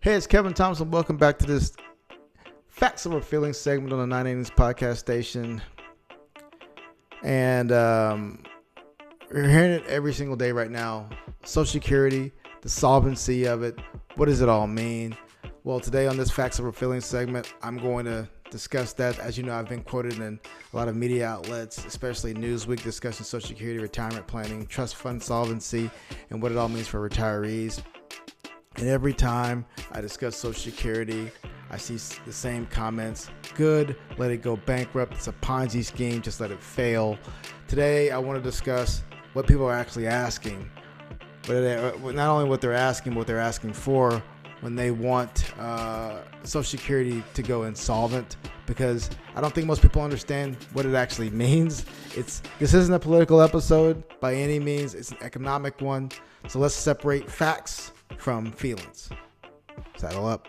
Hey, it's Kevin Thompson. Welcome back to this Facts Over Feelings segment on the 980s podcast station. And we're hearing it every single day right now. Social Security, the solvency of it. What does it all mean? Well, today on this Facts Over Feelings segment, I'm going to discuss that. As you know, I've been quoted in a lot of media outlets, especially Newsweek, discussing Social Security, retirement planning, trust fund solvency, and what it all means for retirees. And every time I discuss Social Security, I see the same comments. Good, let it go bankrupt. It's a Ponzi scheme, just let it fail. Today, I want to discuss what people are actually asking. Not only what they're asking for when they want Social Security to go insolvent, because I don't think most people understand what it actually means. This isn't a political episode by any means. It's an economic one. So let's separate facts from feelings. Saddle up.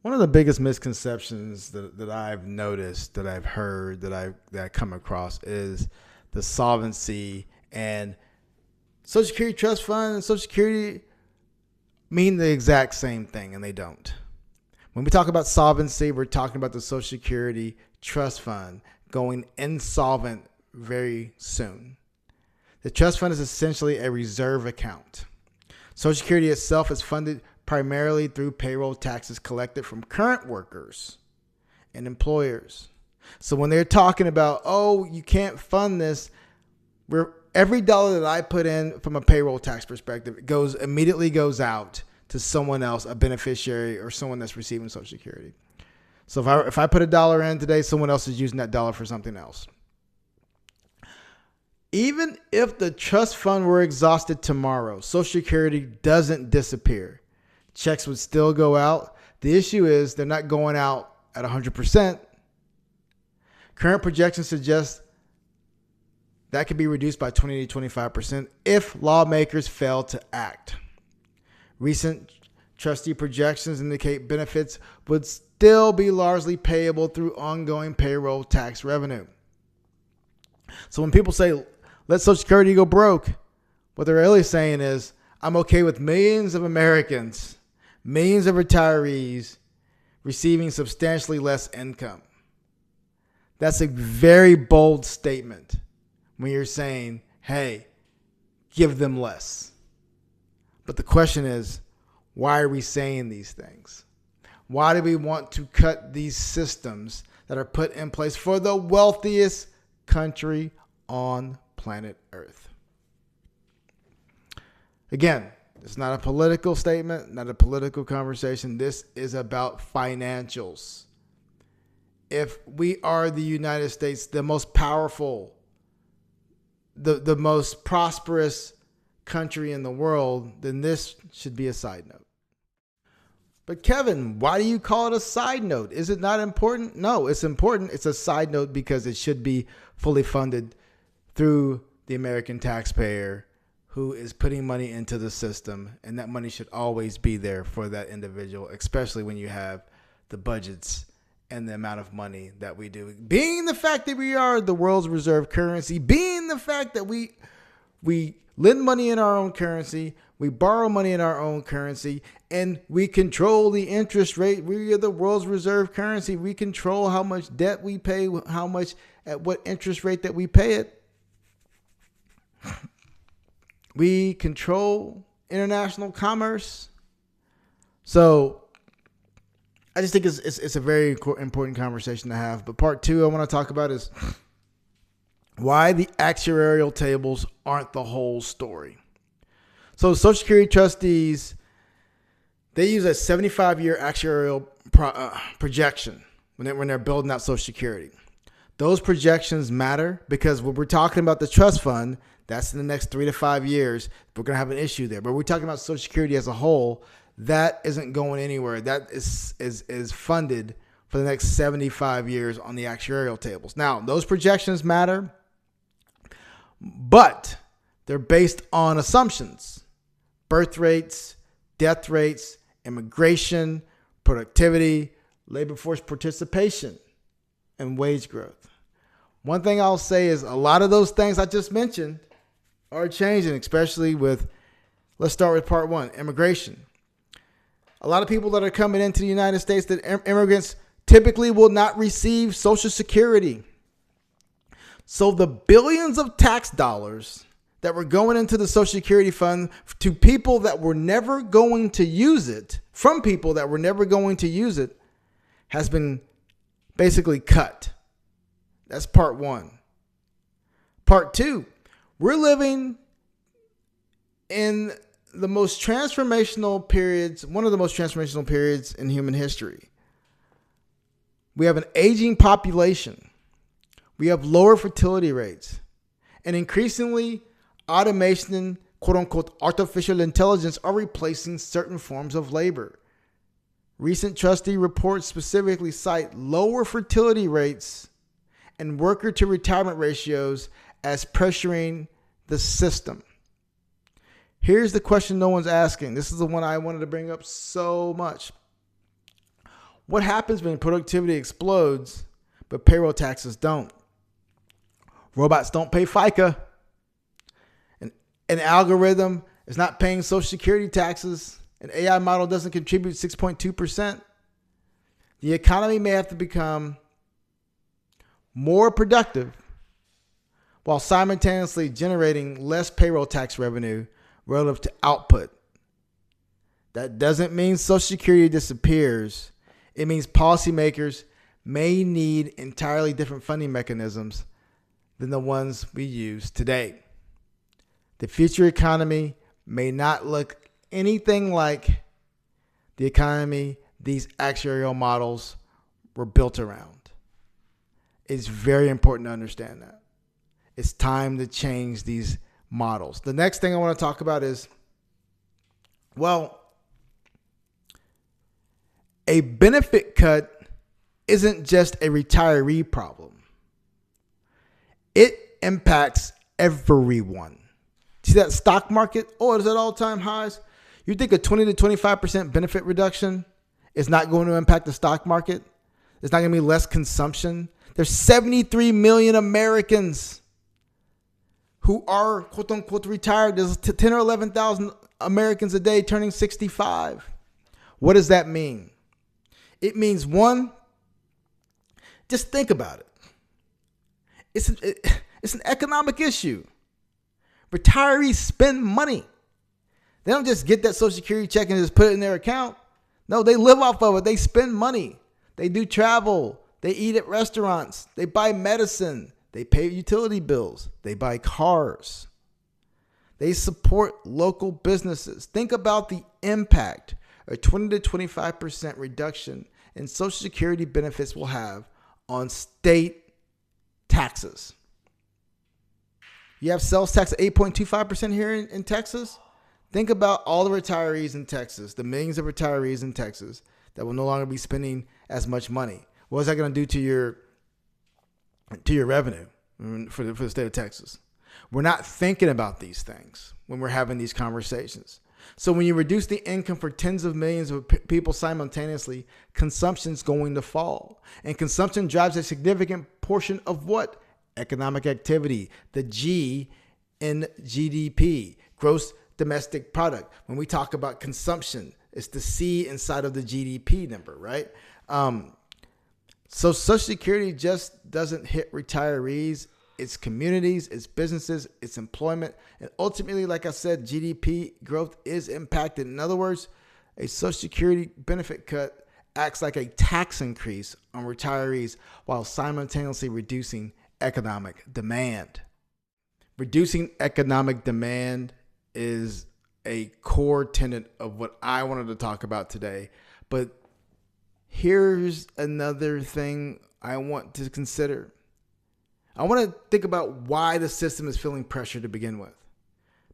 One of the biggest misconceptions that I've noticed, that I've heard, that I come across is the solvency and Social Security trust fund and Social Security mean the exact same thing, and they don't. When we talk about solvency, we're talking about the Social Security trust fund going insolvent very soon. The trust fund is essentially a reserve account. Social Security itself is funded primarily through payroll taxes collected from current workers and employers. So when they're talking about, oh, you can't fund this, every dollar that I put in from a payroll tax perspective, immediately goes out to someone else, a beneficiary or someone that's receiving Social Security. So if I put $1 in today, someone else is using that dollar for something else. Even if the trust fund were exhausted tomorrow, Social Security doesn't disappear. Checks would still go out. The issue is they're not going out at 100%. Current projections suggest that could be reduced by 20 to 25% if lawmakers fail to act. Recent trustee projections indicate benefits would still be largely payable through ongoing payroll tax revenue. So when people say, let Social Security go broke, what they're really saying is, I'm okay with millions of Americans, millions of retirees receiving substantially less income. That's a very bold statement when you're saying, hey, give them less. But the question is, why are we saying these things? Why do we want to cut these systems that are put in place for the wealthiest country on planet Earth? Again, it's not a political statement, not a political conversation. This is about financials. If we are the United States, the most powerful, the most prosperous country in the world, then this should be a side note. But Kevin, why do you call it a side note? Is it not important? No, it's important. It's a side note because it should be fully funded through the American taxpayer who is putting money into the system, and that money should always be there for that individual, especially when you have the budgets and the amount of money that we do. Being the fact that we are the world's reserve currency, being the fact that we lend money in our own currency, we borrow money in our own currency, and we control the interest rate. We are the world's reserve currency. We control how much debt we pay, how much, at what interest rate that we pay it. We control international commerce. So I just think it's a very important conversation to have. But part two I want to talk about is why the actuarial tables aren't the whole story. So Social Security trustees, they use a 75-year actuarial projection when they're building out Social Security. Those projections matter because when we're talking about the trust fund, that's in the next 3 to 5 years. We're going to have an issue there. But we're talking about Social Security as a whole. That isn't going anywhere. That is funded for the next 75 years on the actuarial tables. Now, those projections matter, but they're based on assumptions. Birth rates, death rates, immigration, productivity, labor force participation, and wage growth. One thing I'll say is a lot of those things I just mentioned are changing, especially with, let's start with part one, immigration. A lot of people that are coming into the United States, that immigrants typically will not receive Social Security. So the billions of tax dollars that were going into the Social Security fund to people that were never going to use it, from people that were never going to use it, has been basically cut. That's part one. Part two, we're living in the most transformational periods, one of the most transformational periods in human history. We have an aging population. We have lower fertility rates. And increasingly, automation and quote-unquote artificial intelligence are replacing certain forms of labor. Recent trustee reports specifically cite lower fertility rates and worker-to-retirement ratios as pressuring the system. Here's the question no one's asking. This is the one I wanted to bring up so much. What happens when productivity explodes, but payroll taxes don't? Robots don't pay FICA. An algorithm is not paying Social Security taxes. An AI model doesn't contribute 6.2%. The economy may have to become more productive while simultaneously generating less payroll tax revenue relative to output. That doesn't mean Social Security disappears. It means policymakers may need entirely different funding mechanisms than the ones we use today. The future economy may not look anything like the economy these actuarial models were built around. It's very important to understand that. It's time to change these models. The next thing I want to talk about is, well, a benefit cut isn't just a retiree problem. It impacts everyone. See that stock market? Oh, it's at all-time highs. You think a 20 to 25% benefit reduction is not going to impact the stock market? There's not going to be less consumption. There's 73 million Americans who are quote-unquote retired. There's 10 or 11,000 Americans a day turning 65. What does that mean? It means, one, just think about it. It's an economic issue. Retirees spend money. They don't just get that Social Security check and just put it in their account. No, they live off of it. They spend money. They do travel. They eat at restaurants. They buy medicine. They pay utility bills. They buy cars. They support local businesses. Think about the impact a 20 to 25% reduction in Social Security benefits will have on state taxes. You have sales tax at 8.25% here in Texas. Think about all the retirees in Texas, the millions of retirees in Texas that will no longer be spending as much money. What is that going to do to your revenue for the state of Texas? We're not thinking about these things when we're having these conversations. So when you reduce the income for tens of millions of people simultaneously, consumption's going to fall. And consumption drives a significant portion of what? Economic activity, the G in GDP, gross domestic product. When we talk about consumption, it's the C inside of the GDP number, right? So Social Security just doesn't hit retirees. It's communities, it's businesses, it's employment. And ultimately, like I said, GDP growth is impacted. In other words, a Social Security benefit cut acts like a tax increase on retirees while simultaneously reducing economic demand. Reducing economic demand is a core tenet of what I wanted to talk about today. But here's another thing I want to consider. I want to think about why the system is feeling pressure to begin with.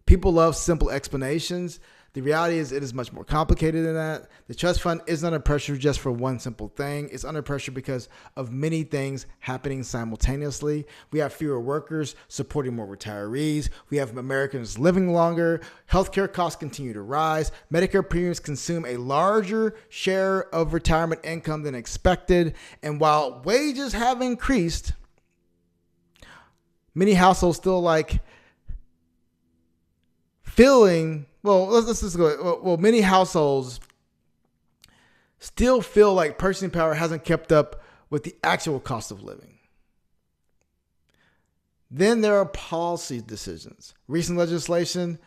People love simple explanations. The reality is it is much more complicated than that. The trust fund isn't under pressure just for one simple thing. It's under pressure because of many things happening simultaneously. We have fewer workers supporting more retirees. We have Americans living longer. Healthcare costs continue to rise. Medicare premiums consume a larger share of retirement income than expected. And while wages have increased, many households still feeling, well, let's just go. Well, many households still feel like purchasing power hasn't kept up with the actual cost of living. Then there are policy decisions. Recent legislation,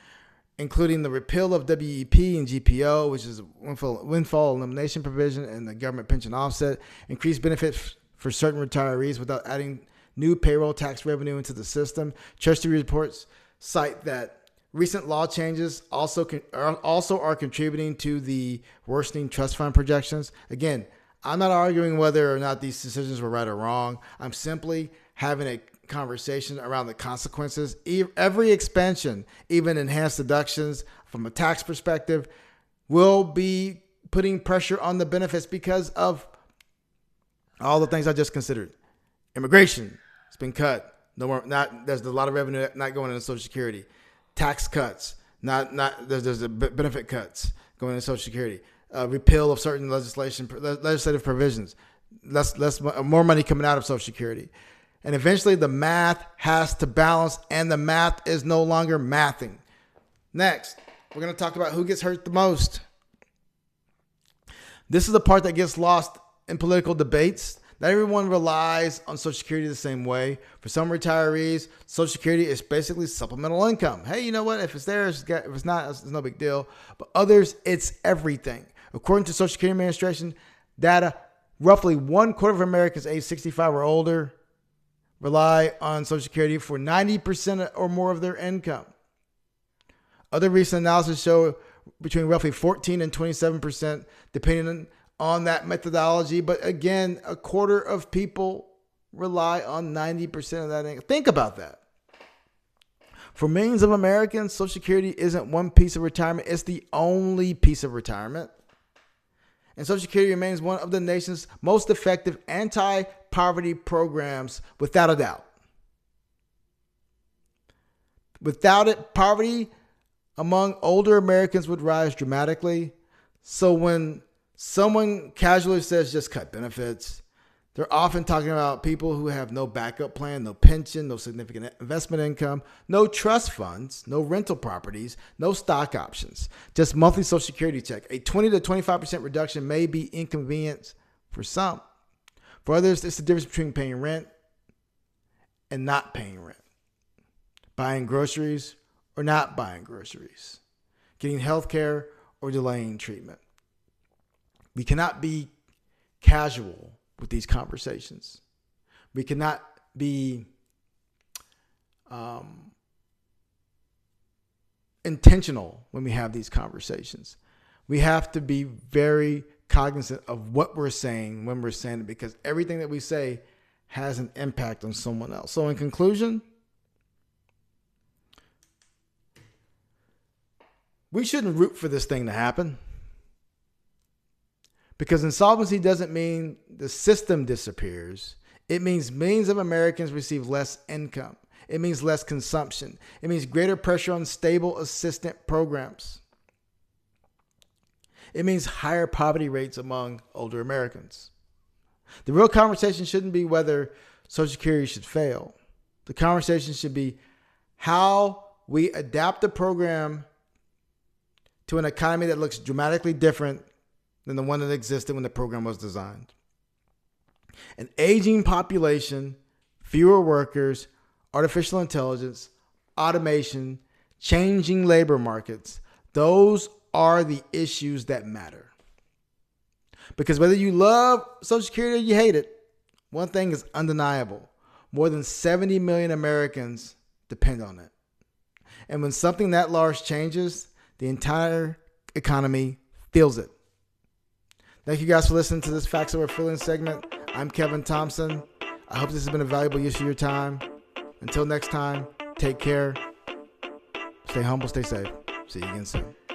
including the repeal of WEP and GPO, which is windfall elimination provision, and the government pension offset, increased benefits for certain retirees without adding new payroll tax revenue into the system. Treasury reports cite that recent law changes also are contributing to the worsening trust fund projections. Again, I'm not arguing whether or not these decisions were right or wrong. I'm simply having a conversation around the consequences. Every expansion, even enhanced deductions from a tax perspective, will be putting pressure on the benefits because of all the things I just considered. Immigration has been cut. No more. There's a lot of revenue not going into Social Security. Tax cuts. There's the benefit cuts going into Social Security. Repeal of certain legislative provisions. More money coming out of Social Security. And eventually the math has to balance, and the math is no longer mathing. Next, we're going to talk about who gets hurt the most. This is the part that gets lost in political debates. Not everyone relies on Social Security the same way. For some retirees, Social Security is basically supplemental income. Hey, you know what? If it's there, if it's not, it's no big deal. But others, it's everything. According to Social Security Administration data, roughly 1/4 of Americans aged 65 or older rely on Social Security for 90% or more of their income. Other recent analysis show between roughly 14 and 27%, depending on that methodology. But again, 1/4 of people rely on 90% of that income. Think about that. For millions of Americans, Social Security isn't one piece of retirement. It's the only piece of retirement. And Social Security remains one of the nation's most effective anti-poverty programs, without a doubt. Without it, poverty among older Americans would rise dramatically. So when someone casually says just cut benefits, they're often talking about people who have no backup plan, no pension, no significant investment income, no trust funds, no rental properties, no stock options, just monthly Social Security check. A 20 to 25% reduction may be inconvenient for some. For others, it's the difference between paying rent and not paying rent, buying groceries or not buying groceries, getting health care or delaying treatment. We cannot be casual with these conversations. We cannot be intentional when we have these conversations. We have to be very cognizant of what we're saying when we're saying it, because everything that we say has an impact on someone else. So in conclusion, we shouldn't root for this thing to happen. Because insolvency doesn't mean the system disappears. It means millions of Americans receive less income. It means less consumption. It means greater pressure on stable assistant programs. It means higher poverty rates among older Americans. The real conversation shouldn't be whether Social Security should fail. The conversation should be how we adapt the program to an economy that looks dramatically different than the one that existed when the program was designed. An aging population, fewer workers, artificial intelligence, automation, changing labor markets, those are the issues that matter. Because whether you love Social Security or you hate it, one thing is undeniable. More than 70 million Americans depend on it. And when something that large changes, the entire economy feels it. Thank you guys for listening to this Facts Over Feelings segment. I'm Kevin Thompson. I hope this has been a valuable use of your time. Until next time, take care. Stay humble, stay safe. See you again soon.